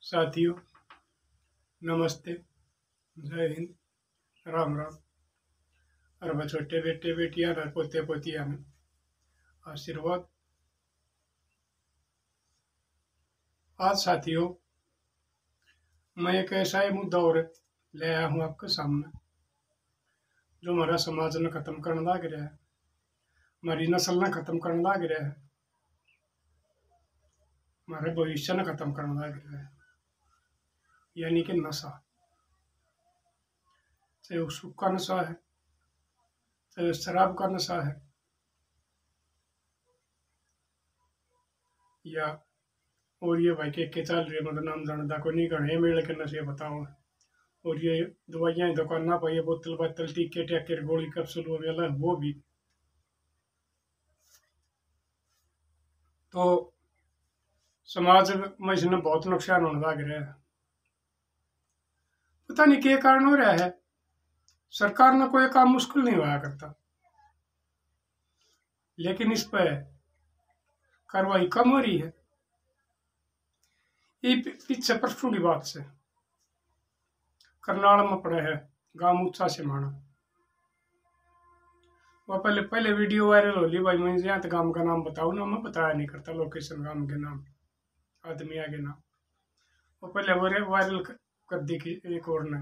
साथियों, नमस्ते, जय हिंद, राम राम। और छोटे बेटे बेटियां और पोते पोतियां ने आशीर्वाद। आज साथियों, मैं एक ऐसा ही मुद्दा और ले आया हूँ आपके सामने जो हमारा समाज ने खत्म करने लग रहा है, हमारी नस्ल ने खत्म करने लग रहा है, हमारे भविष्य ने खत्म करने लग रहा है, यानी कि नशा। चाहे वो सुख का नशा है, चाहे वो शराब का नशा है, या और ये भाई के चल रही है, मतलब नाम जानता को नहीं गणे मेले के नशे बताओ। और ये दवाइयाँ दुकान ना पाइए, बोतल बातल टीके टैके गोली कैप्सूल वगैरह वो भी। तो समाज में इसने बहुत नुकसान होने लग रहा है। पता नहीं क्या कारण हो रहा है। सरकार ने कोई काम मुश्किल नहीं हुआ करता, लेकिन इस पर कार्रवाई कम हो रही है। ये पीछे परसों की बात से करनाल में पड़ा है गांव ऊंचा से माना। वह पहले पहले वीडियो वायरल हो ली भाई, मैं यहाँ तो गांव का नाम बताऊँ ना, मैं बताया नहीं करता लोकेशन, गांव के नाम, आदमी आगे नाम। वो पहले वायरल कर दी कि एक और ने।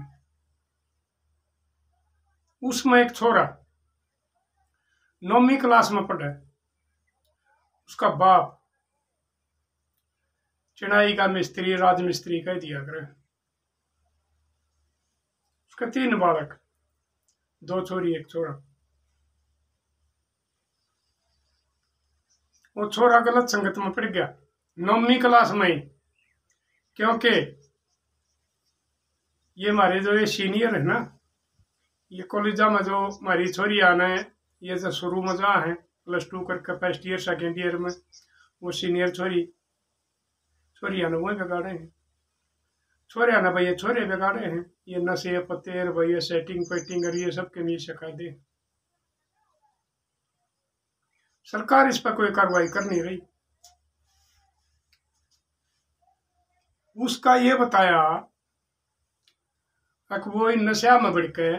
उसमें एक छोरा 9वीं क्लास में पढ़ा है, उसका बाप चिनाई का मिस्त्री, राजमिस्त्री कह दिया करे। उसके 3 बालक, 2 छोरी 1 छोरा। वो छोरा गलत संगत में पड़ गया 9वीं क्लास में ही, क्योंकि ये हमारे जो ये सीनियर है ना, ये कॉलेज में जो हमारी छोरी आना है, ये जो शुरू में जहाँ है +2 करके फर्स्ट ईयर सेकेंड ईयर में, वो सीनियर छोरी आना वही बिगाड़े हैं। छोरे आना भाई, ये छोरे बिगाड़े हैं, ये नशे पत्ते भाई, ये सेटिंग पेटिंग और ये सब के लिए सिखा दे। सरकार इस पर कोई कार्रवाई कर नहीं रही। उसका ये बताया कि वो इन नशा में बढ़ के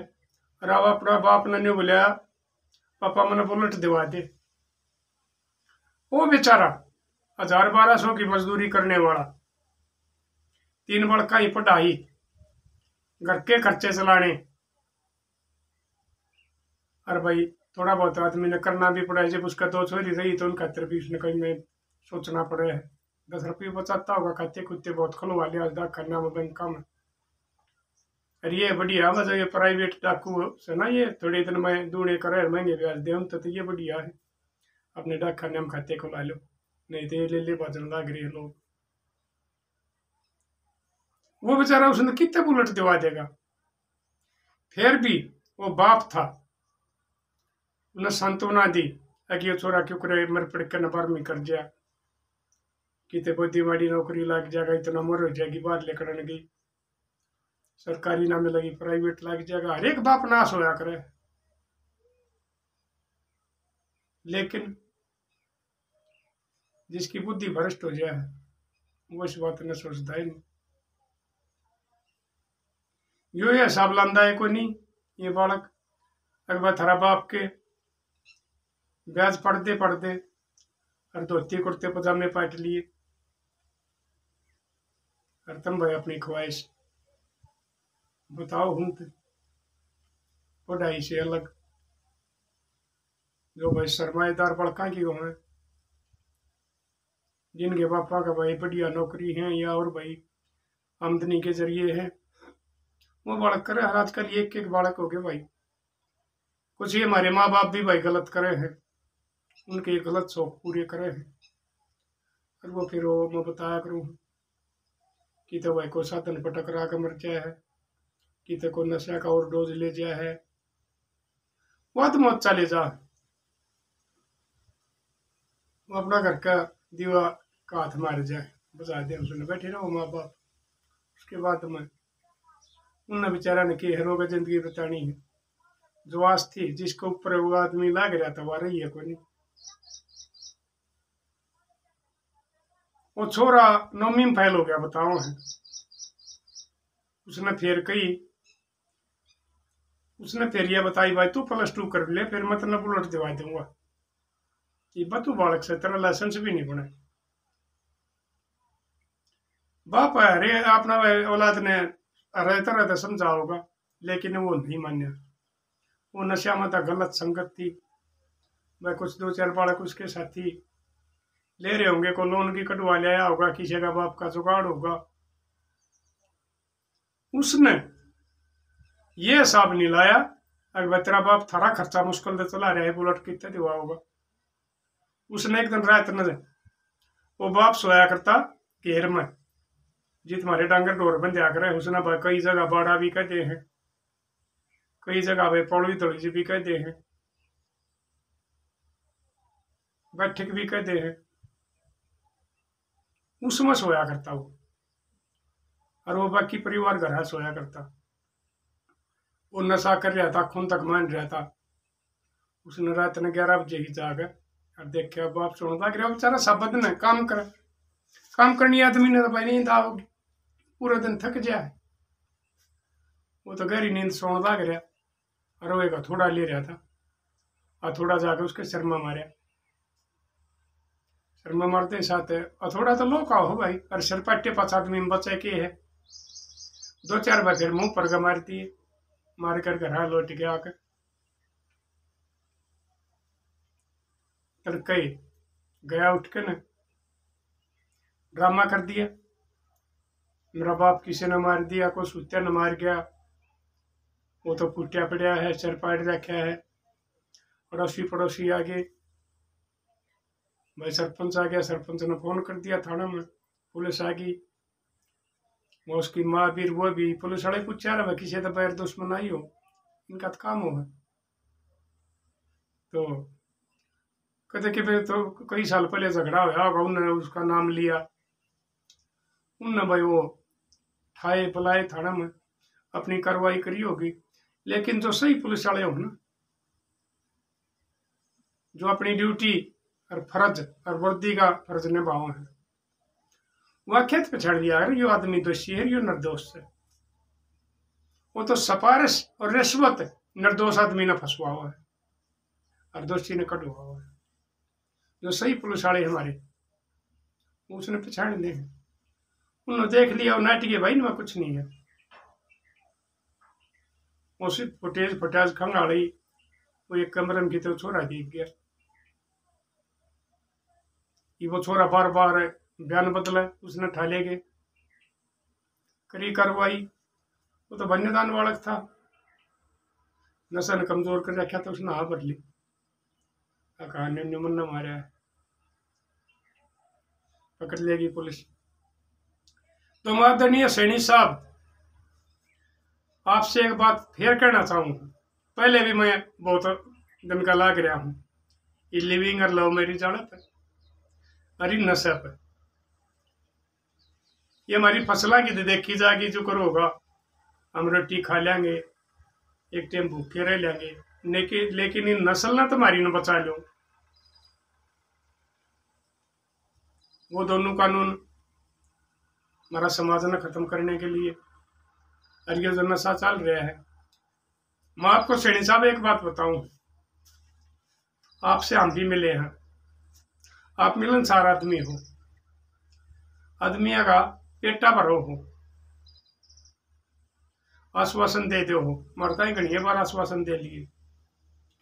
रावा अपना बाप ने बोलिया पापा मैंने बुलेट दिवा दे। वो बेचारा 1000-1200 की मजदूरी करने वाला, 3 बड़का ही पढ़ाई, घर के खर्चे चलाने, और भाई थोड़ा बहुत आदमी ने करना भी पड़ा है। जब उसका 2 छोरी रही तो उनका भी उसने कहीं में सोचना पड़ा है। 10 रुपये बचाता होगा, खाते कुत्ते बहुत खुलवा लिया आज करना में बैंक में। और ये बढ़िया वजह, ये प्राइवेट डाकू से ना, ये थोड़े दिन में दूने करे महंगे ब्याज दे तो ये बढ़िया है, अपने डाक खाने में खाते खुला लो, नहीं तो ये ले भजन लाग रही है लोग। वो बेचारा उसने कितने बुलेट दिवा देगा। फिर भी वो बाप था, उन्हें सांत्वना दी कि ये छोरा क्यों करे, मर पड़ के न 12वीं कर जा, कितने कोई बड़ी नौकरी लग जाएगा, इतना उम्र हो जाएगी, बाहर लेकर गई, सरकारी ना मिलेगी, प्राइवेट लग जाएगा, हर एक बाप नाश होया करे। लेकिन जिसकी बुद्धि भ्रष्ट हो जाए वो इस बात ने सोचता ही नहीं। यो ये हिसाब लांदा है को नहीं, ये बालक अगर थारा बाप के ब्याज पढ़ते पढ़ते और धोती कुर्ते पजामे पाट लिए, और तुम भाई अपनी ख्वाहिश बताओ हूं तो पढ़ाई से अलग जो भाई सरमाएदार बड़का की हो, जिनके पापा का भाई बढ़िया नौकरी है या और भाई आमदनी के जरिए है, वो बालक करे। हर आजकल एक एक बालक हो गए भाई। कुछ ये हमारे माँ बाप भी भाई गलत करे हैं, उनके गलत शौक पूरे करे हैं, और वो फिर वो मैं बताया करूँ कि तो भाई को साधन पर टकरा कर मर जाए है, कि तो को नशा का और डोज ले जाए है, वो तो मौत चले जा, वो अपना घर का दीवा का हाथ मार जाए, बजा दे उसने बैठे रहो माँ बाप। उसके बाद में उन बेचारा ने की हेरोगा जिंदगी बतानी है, जो आस थी जिसके ऊपर वो आदमी लाग रहा था वह रही है कोई नहीं। वो छोरा 9वीं में फेल हो गया, बताओ है उसने फिर कही, उसने फिर यह बताई, भाई तू +2 कर ले, फिर मैं तेना बुलेट दिवा दूंगा। ये तू बालक से तेरा लाइसेंस भी नहीं बना। बाप अरे अपना औलाद ने रहता रहता समझा होगा, लेकिन वो नहीं मान्या। वो नशा में था, गलत संगत थी। वह कुछ 2-4 बालक उसके साथी ले रहे होंगे, को लोन की कटवा ले आया होगा, किसी का बाप का जुगाड़ होगा। उसने ये हिसाब नहीं लाया, अगर तेरा बाप थारा खर्चा मुश्किल से चला रहा है, बुलेट कितने दिवा होगा। उसने एक दिन रात न वो बाप सोया करता घेर में, जी तुम्हारे डांगर डोर बन जा करे। उसने कई जगह बाड़ा भी कहते हैं, कई जगह वे पौड़ी तोड़ी भी कहते हैं, बैठक भी कहते हैं। उसमें सोया करता वो, और वो बाकी परिवार घर सोया करता। वो नशा कर रहा था, खून तक मान रहा था। उसने रात ने 11 बजे ही जाकर और देखा बाप सुनता कि बेचारा सब दिन काम करे, काम करनी आदमी ने तो भाई नींद आओगी, पूरे दिन थक जाए। वो तो गहरी नींद सोने लग रहा, और वो एक थोड़ा ले रहा था, और थोड़ा जाकर उसके सिर में मारा। सिर में मारते साथ थोड़ा तो लोका हो भाई, और सिर पट्टे 5 आदमी में बचे के है। 2-4 बार फिर मुंह पर मारती है, मार कर घर लौट के आकर तड़के गया, उठ के न ड्रामा कर दिया, मेरा बाप किसी ने मार दिया, कोई सूत्या ने मार गया, वो तो फूटिया पड़ा है, सिर पाड़ रखा है। पड़ोसी आ गए, भाई सरपंच आ गया, सरपंच ने फोन कर दिया थाना में, पुलिस आ गई। वो उसकी माँ भी, वो भी, पुलिस वाले पूछा रहा किसी तो बैर दुश्मन आई हो, इनका तो काम होगा। तो कहते कि भाई तो कई साल पहले झगड़ा होया होगा, उन्होंने उसका नाम लिया, उनने भाई वो ठाए बुलाए थाना में, अपनी कार्रवाई करी होगी। लेकिन जो सही पुलिस वाले हो ना, जो अपनी ड्यूटी और फर्ज और वर्दी का फर्ज निभाओ है, वह खेत पे छड़ दिया है, यो आदमी दोषी है, यो निर्दोष है। वो तो सिफारिश और रिश्वत निर्दोष आदमी ने फंसवा हुआ है, और दोषी ने कटवा हुआ है। जो सही पुलिस वाले हमारे, उसने पछाड़ दे, उन्होंने देख लिया, नाटी के भाई इनमें कुछ नहीं है। वो सिर्फ फुटेज खंगाड़ी, वो एक कमरे में की तो छोरा दिख गया। वो छोरा बार बार बयान बदला, उसने ठाले गए, करी कार्रवाई। वो तो बन्यदान बालक था, नशा ने कमजोर कर रखा था, उसने हाँ भर ली, कहा निमन ने मारा है, पकड़ लेगी पुलिस। तो आदरणीय सैनी साहब, आपसे एक बात फिर कहना चाहूंगा, पहले भी मैं बहुत दिन का लाग रहा हूं, ये लिविंग और लव मैरिज वाला पर, अरे नशा पर, ये हमारी फसला की देखी जाएगी, जो करो होगा, हम रोटी खा लेंगे, एक टाइम भूखे रह लेंगे, लेकिन इन नस्ल ना तुम्हारी न बचा लो। वो दोनों कानून हमारा समाज ने खत्म करने के लिए, और ये जो नशा चल रहा है। मैं आपको सैनी साहब एक बात बताऊं, आपसे हम भी मिले हैं, आप मिलनसार आदमी हो, आदमिया का पेटा भरो हो, आश्वासन दे दो हो, मरता ही घनी बार आश्वासन दे लिए।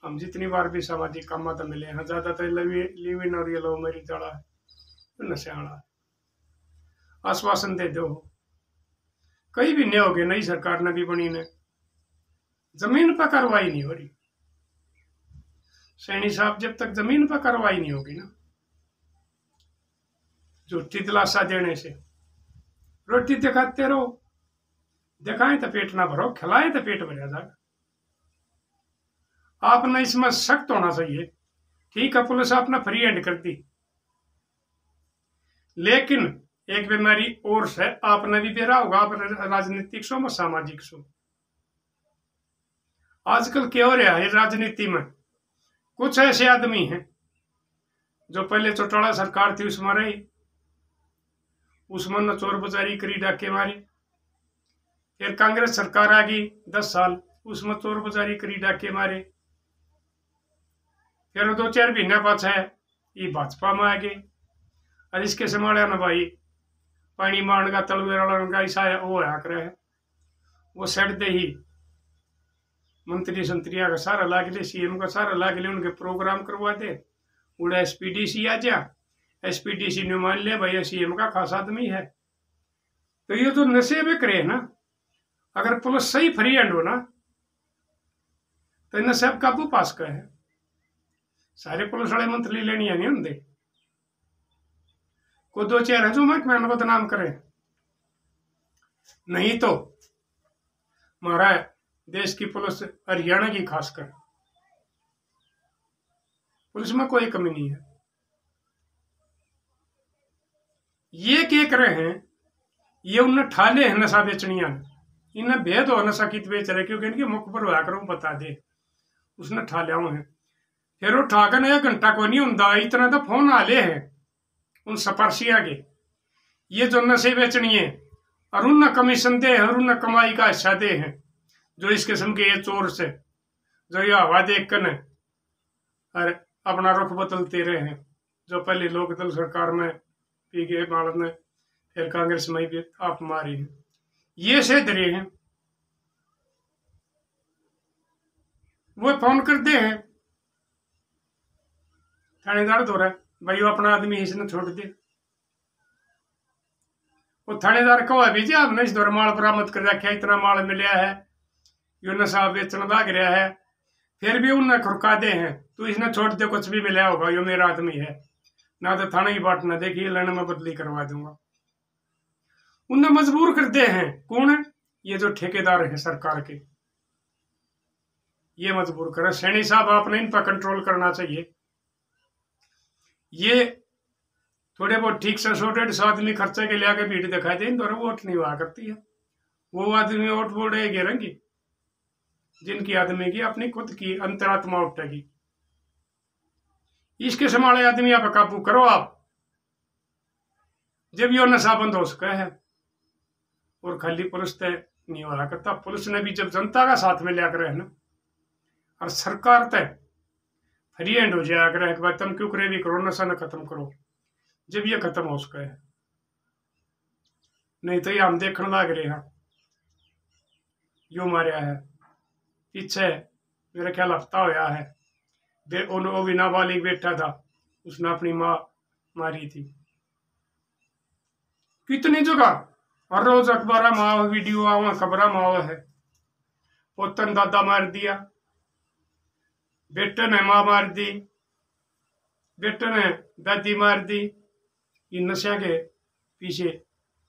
हम जितनी बार भी सामाजिक काम में मिले हैं, ज्यादातर लिव इन और ये लव मैरिज वाला है, नशे वाला है, आश्वासन दे दो। कई भी नहीं हो गए, नई सरकार ने भी बनी ने, जमीन पर कार्रवाई नहीं हो रही। सैनी साहब, जब तक जमीन पर कार्रवाई नहीं होगी ना, झूठी दिलासा देने से, रोटी दिखाते रहो, दिखाएं तो पेट ना भरो, खिलाएं तो पेट भरा जाएगा। आपने इसमें सख्त होना चाहिए। ठीक है, पुलिस आपने फ्री हैंड कर दी, लेकिन एक बीमारी और है, आपने भी बेरा होगा, आप राजनीतिक सो, सामाजिक सो। आजकल क्या हो रहा है राजनीति में, कुछ ऐसे आदमी हैं जो पहले चौटाला सरकार थी उसमें रही, उसमें न चोर बजारी करी, डाके मारी, फिर कांग्रेस सरकार आ गई 10 साल, उसमें चोर बाजारी करी, डाके मारे। फिर 2-4 महीने पाछा ये भाजपा में आ गए। और इसके संभाला ना भाई पानी मारन का तलवेर का ऐसा वो होया करे है। वो सेट दे ही मंत्री संत्रिया का सारा लाग ले, सीएम का सारा लाग ले, उनके प्रोग्राम करवा दे। उड़ा एसपीडीसी आ जा, एसपीडीसी ने मान लिया भाई सीएम का खास आदमी है। तो ये तो नशे में करे ना, अगर पुलिस सही फ्री हैंड हो ना तो इन्हें सब काबू पास का है। सारे पुलिस वाले मंत्री लेनी है नहीं होंगे, को 2-4 है जो मैं बदनाम करे। नहीं तो हमारा देश की पुलिस, हरियाणा की खासकर, पुलिस में कोई कमी नहीं है। ये क्या कर रहे हैं, ये उन्हें ठाले हैं नशा बेचनिया, इन्हें भेद हो नशा कित बेच रहे, क्योंकि इनके मुख पर हुआ करो बता दे, उसने ठा लिया है। फिर वो ठाकर 1 घंटा को नहीं होता, इतना तो फोन आले हैं उन सपारसिया के, ये जो नशे बेचनी है, और उन्हें कमीशन दे और उन्हें कमाई का हिस्सा दे हैं, जो इस किस्म के ये चोर से जो ये हवा देख कर और अपना रुख बदलते रहे हैं। जो पहले लोकदल सरकार में पी गए मालत में, फिर कांग्रेस में भी आप मारी है, ये से डरे हैं। वो फोन करते हैं थानेदार दो रहा भाई वो अपना आदमी इसने छोड़ दे। वो थानेदार कहो अभी जी आपने इस दौर माल बरामद कर रखा है, इतना माल मिला है, यो नशा बेचने लग रहा है, फिर भी उन्हें खुरका दे हैं, तो इसने छोड़ दे, कुछ भी मिला होगा, यो मेरा आदमी है, ना तो थाने की बात ना देखिए, लेने में बदली करवा दूंगा। उन्हें मजबूर कर दे हैं कौन, ये जो ठेकेदार है सरकार के, ये मजबूर करे। सैनी साहब आपने इन पर कंट्रोल करना चाहिए। ये थोड़े बहुत ठीक से 100-150 आदमी खर्चे के लिया के भीड़ दिखाई दे, तो वोट नहीं हुआ करती है। वो आदमी वोट बोले गिरेंगी जिनकी आदमी की अपनी खुद की अंतरात्मा उठेगी। इसके संभाले आदमी आप काबू करो आप, जब यो नशा बंद हो सका है। और खाली पुलिस तय नहीं हो रहा करता, पुलिस ने भी जब जनता का साथ में लिया कर है ना, और सरकार तय फ्री हैंड हो जाया करे कि भाई तुम क्यों करे भी करो, नशा न खत्म करो, जब ये खत्म हो सका है। नहीं तो ये हम देखने लग रहे हैं, यो मारिया है पीछे मेरे ख्याल हफ्ता होया है, वो भी नाबालिग बैठा था, उसने अपनी माँ मारी थी। कितनी जगह हर रोज अखबार में वीडियो आवा, खबर में है, पोतन दादा मार दिया, बेटे ने माँ मार दी, बेटे ने दादी मार दी। ये नशा के पीछे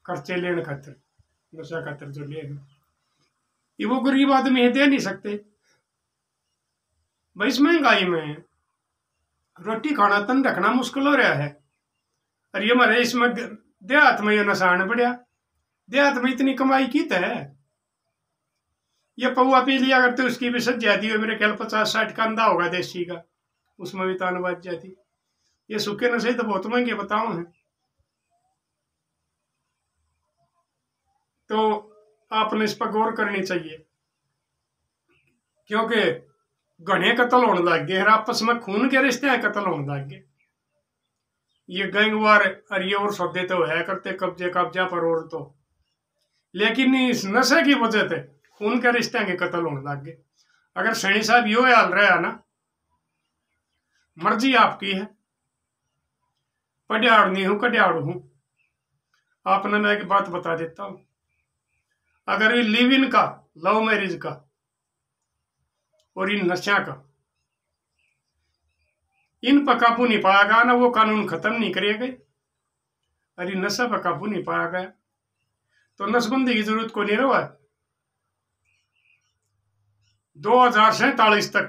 खर्चे लेने खातिर, नशा खातिर जो ले ये वो गरीब आदमी है, दे नहीं सकते भाई। इस महंगाई में रोटी खाना तन रखना मुश्किल हो रहा है। और ये हमारे इसमें देहात में ये नशा आने पड़ा, देहात में इतनी कमाई की है, ये पौआ पी लिया करते उसकी भी सज जाती है, मेरे ख्याल 50-60 का अंधा होगा देसी का, उसमें भी तान बच जाती। ये सूखे नशे तो बहुत महंगे बताओ हैं। तो आपने इस पर गौर करनी चाहिए, क्योंकि घने कत्ल होने लग गए, आपस में खून के रिश्ते हैं, कत्ल होने लग गए। ये गैंगवार और ये और सौदे तो है करते कब्जा पर और तो, लेकिन इस नशे की वजह से खून के रिश्ते के कत्ल होने लग गए। अगर सैनी साहब यो हाल रहा ना, मर्जी आपकी है, पटियाड़ नहीं हूं कटियाड़ हूं। आपने मैं एक बात बता देता हूं, अगर ये लिव इन का, लव मैरिज का और इन नशा का इन पर काबू नहीं पाया गया ना, वो कानून खत्म नहीं करेगा, और इन नशा पर काबू नहीं पाया गया तो नसबंदी की जरूरत को नहीं रहा। 2047 तक,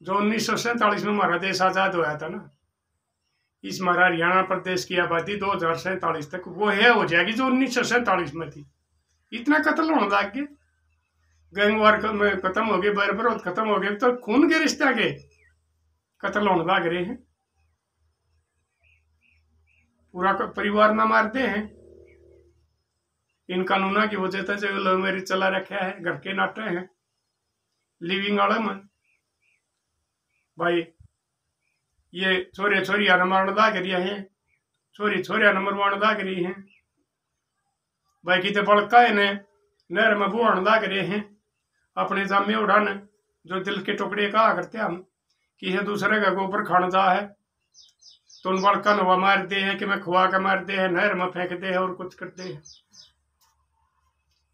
जो 1947 में हमारा देश आजाद हुआ था ना, इस हमारा हरियाणा प्रदेश की आबादी 2047 तक वो है हो जाएगी जो 1947 में थी। इतना कत्ल होने लग गए, गैंगवार में खत्म हो गए, बैर विरोध खत्म हो गए, तो खून के रिश्ते के कत्ल होने लग रहे हैं, पूरा परिवार ना मारते हैं। इन कानूना की वजह से जो लव मैरिज चला रखा है, घर के नाटे हैं लिविंग वाले में भाई, ये छोरे छोरिया ने मारने लाग रही है, छोरी छोरिया ने मरवाने लाग रही है भाई, कितने बड़का है नहर में बुहाने लाग रहे हैं अपने जामे उड़ाने, जो दिल के टुकड़े कहा करते हम कि है दूसरे का गोबर खाने जा है, तो उन बड़का नवा मार दे है कि मैं खुआ के मार दे है, नहर में फेंक दे है और कुछ करते हैं।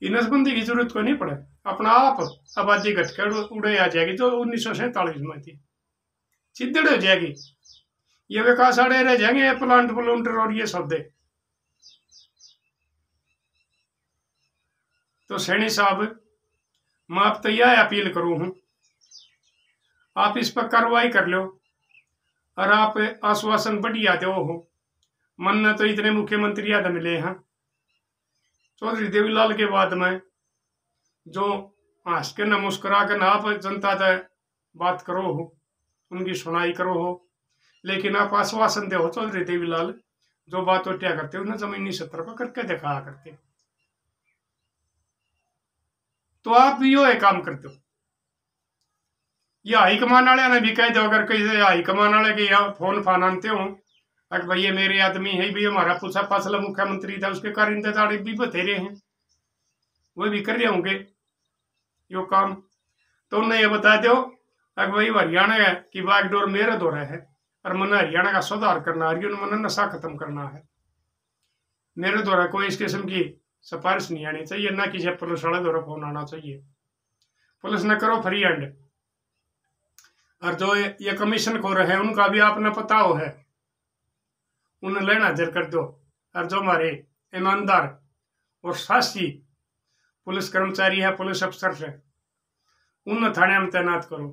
नसबंदी की जरूरत को नहीं पड़े, अपना आप आबादी घटकर उड़े आ जाएगी जो 1947 में थी, चिद्दड़ हो जाएगी, ये विकास आड़े रह जाएंगे प्लांट प्लूंटर और ये सौदे। तो सैनी साहब मैं आप तो यह अपील करूं हूं, आप इस पर कार्रवाई कर लो और आप आश्वासन बढ़िया दो हो, मन न तो इतने मुख्यमंत्री याद मिले हैं चौधरी देवीलाल के बाद में, जो हंस के न मुस्कुरा के ना आप जनता से बात करो हो, उनकी सुनाई करो हो, लेकिन आप आश्वासन दो चौधरी देवीलाल, जो बात उठा करते उन्हें जमीनी सत्र पर करके दिखाया करते, तो आप भी यो एक काम करते हो। ये हाईकमान वाले ने भी कह दो, अगर कहीं हाईकमान वाले के फोन फान आनते हो अगर भाई ये मेरे आदमी है भी, हमारा पूछा पासला मुख्यमंत्री था, उसके कारिंदे दाड़े भी बथेरे हैं, वो भी कर रहे होंगे यो काम, तो उन्हें ये बता दो अगर भाई हरियाणा की बागडोर मेरा दौरा है और मैंने हरियाणा का सुधार करना है, मैंने नशा खत्म करना है, मेरे द्वारा कोई इस किस्म की सिफारिश नहीं आनी चाहिए, ना किसी पुलिस वाले द्वारा फोन आना चाहिए, पुलिस न करो फ्री हैंड। और जो ये कमीशन खो रहे हैं उनका भी आपने पता हो है, उन्हें लेना हाजिर कर दो, और जो हमारे ईमानदार और साहसी पुलिस कर्मचारी है, पुलिस अफसर है, उन्हें थाने में तैनात करो,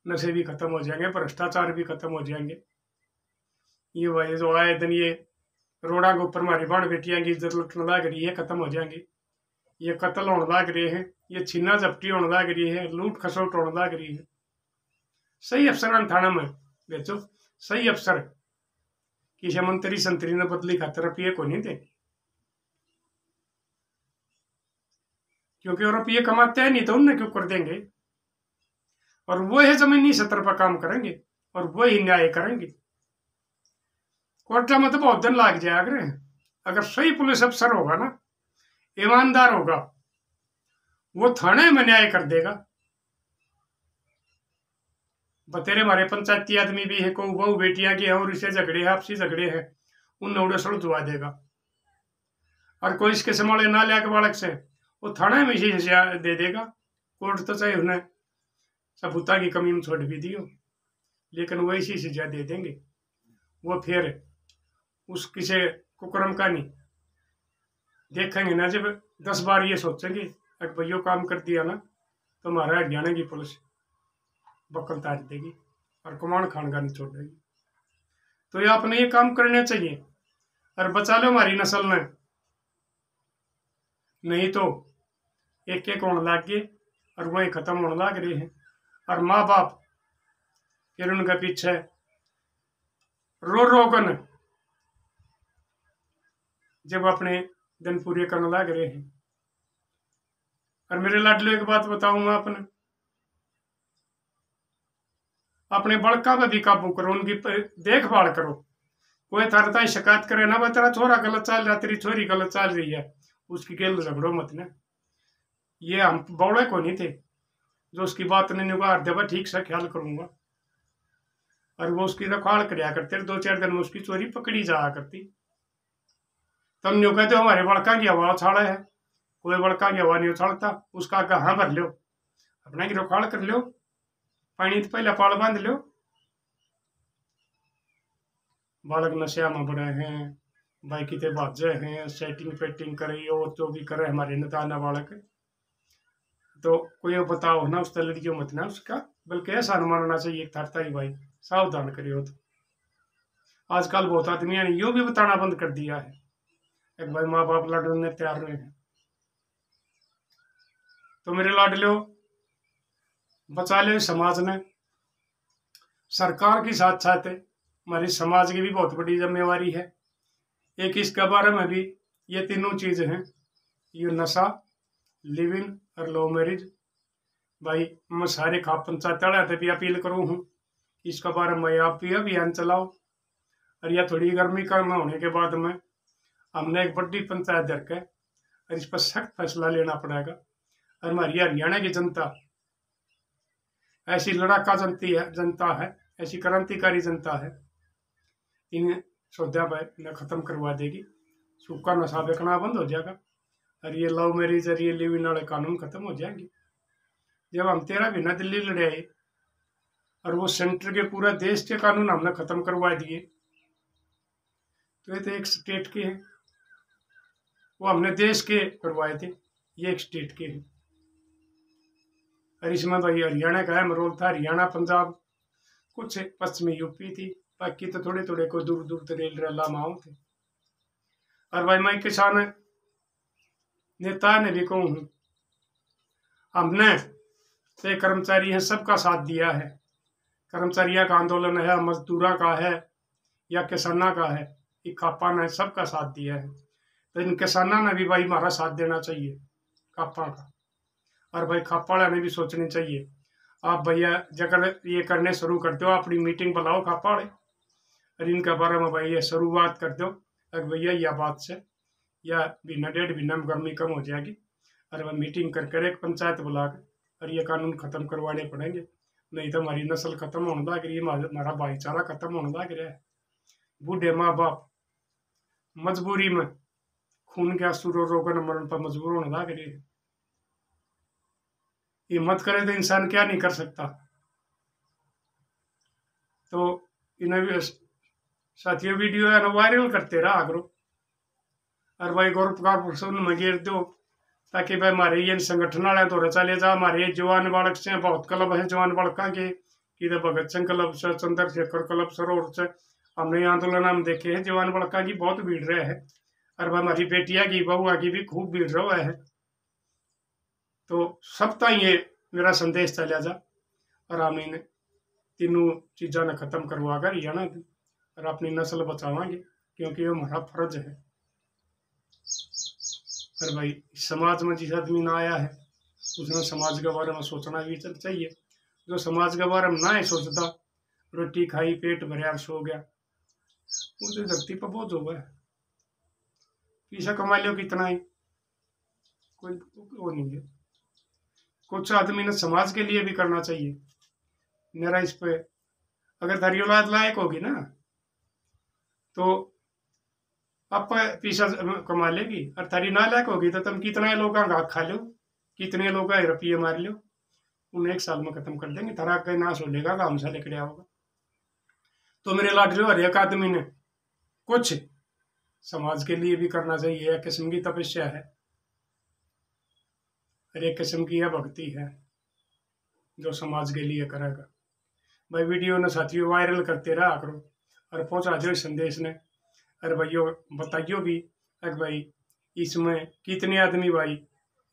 नशे भी खत्म हो जाएंगे, भ्रष्टाचार भी खत्म हो जाएंगे। ये भाई जो आए दिन ये रोड़ा के ऊपर हमारी बाण बेटियां की इज्जत लुटने लग रही है, खत्म हो जाएंगी, ये कत्ल होने लग रहे हैं, ये छीना झपटी होने लग रही है, लूट खसोट होने लग रही है। सही अफसर थाना में बेचो, सही अफसर किसी मंत्री संतरी ने बदली खातर रुपये को नहीं दे, क्योंकि रुपये कमाते हैं नहीं तो उन्हें क्यों कर देंगे, और वो है जमीनी सत्र पर काम करेंगे और वो ही न्याय करेंगे। कोर्टा में तो बहुत दिन लग जाएगा, अगर सही पुलिस अफसर होगा ना, ईमानदार होगा, वो थाने में न्याय कर देगा। बतेरे हमारे पंचायती आदमी भी है, को बहू बेटियां की है और इसे झगड़े है, आपसी झगड़े है, उन उड़े सुलझवा देगा। और कोई इसके संभाले ना लिया के बालक से वो थाने में ही दे देगा, कोर्ट तो चाहे उन्हें सबूता की कमी में छोड़ भी दियो, लेकिन वो इसी सजा दे देंगे। वो फिर उस किसी कुकर्म का नहीं देखेंगे ना, जब 10 बार ये सोचेंगे अगर भैया काम कर दिया ना तो हमारा हरियाणा की पुलिस बक्कल तार देगी और कमांड खान का नहीं छोड़ देगी। तो ये आपने ये काम करने चाहिए और बचा लो हमारी नस्ल ने, नहीं तो एक एक होने लग गए और वही खत्म होने लग रहे हैं, और माँ बाप फिर उनके पीछे रो रो कर जब अपने दिन पूरे करने लग रहे हैं। और मेरे लाडलो एक बात बताऊंगा, अपने बड़का पे भी काबू करो, उनकी देखभाल करो। कोई थारता ही शिकायत करे ना, तेरा छोरा गलत चल रहा, तेरी छोरी गलत चल रही है, उसकी खेल झगड़ो मत ना। ये हम बौड़े को नहीं थे जो उसकी बात नहीं निभार दे, ठीक से ख्याल करूंगा, और वो उसकी रखवाल कराया करते, 2-4 दिन में उसकी चोरी पकड़ी जाया करती। तुम न्यू कहते हो हमारे बड़का की हवा उछाड़ा है, कोई बड़का की हवा नहीं उछाड़ता, उसका कहाँ भर लो, अपना की रखवाल कर लो, पानी तो पहले पाल बांध लो। बालक नशा में बड़े हैं भाई, कितने बाजे हैं, सेटिंग पेटिंग करे और जो भी करे हमारे नताना बालक, तो कोई बताओ ना उस लड़कियों मत ना उसका, बल्कि ऐसा न मानना चाहिए थरता ही भाई, सावधान करियो। तो आजकल बहुत आदमी ने यो भी बताना बंद कर दिया है, एक भाई माँ बाप लड़ने तैयार रहे हैं। तो मेरे लाडलो बचा ले समाज ने, सरकार के साथ साथ हमारे समाज की भी बहुत बड़ी जिम्मेवारी है। एक इसके बारे में भी ये तीनों चीज हैं, ये नशा, लिव इन और लव मैरिज। भाई मैं सारे खाप पंचायत तक भी अपील करूँ हूँ, इसका बारे में आप भी अभियान चलाओ। और यह थोड़ी गर्मी का होने के बाद में हमने एक बड़ी पंचायत धर के और इस पर सख्त फैसला लेना पड़ेगा। और हमारी हरियाणा की जनता ऐसी लड़ाका जनता है, ऐसी क्रांतिकारी जनता है, इन सौदा न खत्म करवा देगी। सूखा नशा बेचना बंद हो जाएगा और ये लव मैरिज और ये लिव इन वाले कानून खत्म हो जाएंगे। जब हम 13 महीना दिल्ली लड़े आए और वो सेंटर के पूरा देश के कानून हमने खत्म करवा दिए, तो ये तो एक स्टेट के हैं, वो हमने देश के करवाए थे, ये एक स्टेट के हैं। और इसमें भाई हरियाणा का अहम रोल था, हरियाणा, पंजाब, कुछ पश्चिमी यूपी थी, बाकी तो थोड़े थोड़े को दूर दूर तक रेल रला माओ थे। और भाई मैं किसान नेता ने भी कहूँ हूँ, हमने से कर्मचारी है सबका साथ दिया है। कर्मचारियों का आंदोलन है, मजदूरा का है या किसाना का है, ये खापा ने सबका साथ दिया है। तो इन किसाना ने भी भाई हमारा साथ देना चाहिए खापा का। और भाई खापा वाले ने भी सोचनी चाहिए। आप भैया जगह ये करने शुरू कर दो, अपनी मीटिंग बुलाओ खापा वाले और इनके बारे में भाई ये शुरुआत कर दो। अगर भैया यह बात से या महीना 1.5 महीना में गर्मी कम हो जाएगी और वह मीटिंग कर कर एक पंचायत बुला कर और ये कानून खत्म करवाने पड़ेंगे, नहीं तो हमारी नस्ल खत्म होने लग रही है, हमारा भाईचारा खत्म होने लग रहा है। बूढ़े माँ बाप मजबूरी में खून के आंसू रो रोकर मरण पर मजबूर होने लग रही है। हिम्मत करे तो इंसान क्या नहीं कर सकता। तो इन्हें साथियों वीडियो है ना वायरल करते रहा करो और भाई गौरव में घेर दो, ताकि भाई हमारे ये संगठन वाले तो चले जा। हमारे जवान बालक से बहुत क्लब है जवान बालका के, कि भगत सिंह क्लब से, चंद्रशेखर क्लब सरोवर से, हमने आंदोलन में देखे हैं जवान बालका की बहुत भीड़ रहे है। और भाई हमारी बेटिया की बहुआ की भी खूब भीड़ रहा है। तो सब तक ये मेरा संदेश चला जा और हम इन तीनों चीज़ों ने खत्म करवा कर हरियाणा और अपनी नस्ल बचावांगे, क्योंकि ये हमारा फर्ज है। और भाई समाज में जिस आदमी ना आया है उसने समाज के बारे में सोचना भी चाहिए। जो समाज के बारे में ना ही सोचता, रोटी खाई पेट भरे और सो गया, मुझे धरती पर बोझ होगा। पैसा कमा लो कितना ही, कोई वो नहीं है। कुछ आदमी ने समाज के लिए भी करना चाहिए। मेरा इस पे अगर तारी औलाद लायक होगी ना तो आप पैसा कमा लेगी, और तारी ना लायक होगी तो तुम कितना लोग घाक खा लो, कितने लोग रुपये मार लो, उन्हें 1 साल में खत्म कर देंगे। थरा का नाश हो लेगा, काम से लेकर होगा। तो मेरे लाडले हर एक आदमी ने कुछ समाज के लिए भी करना चाहिए। एक किस्म की तपस्या है, हर एक किस्म की यह भक्ति है जो समाज के लिए करेगा। भाई वीडियो ने साथियों वायरल करते रहा करो और पहुंचा दो संदेश ने। अरे भाइयों बताइयो भी अरे भाई इसमें कितने आदमी भाई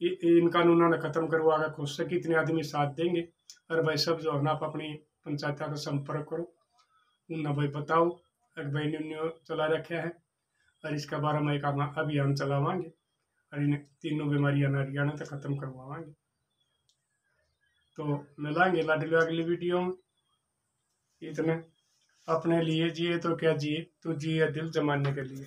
इन कानूनों ने खत्म करवा कर खुद से कितने आदमी साथ देंगे। और भाई सब जो है ना आप अपनी पंचायत का संपर्क करो, उन्हें भाई बताओ अरे भाई ने चला रखा है और इसके बारे में एक अभियान चलावांगे और इन तीनों बीमारियां हरियाणा तक खत्म करवावांगे। तो मिलांगे लाडली अगली वीडियो में। इतने अपने लिए जिए तो क्या जिए, तो जिए दिल जमाने के लिए।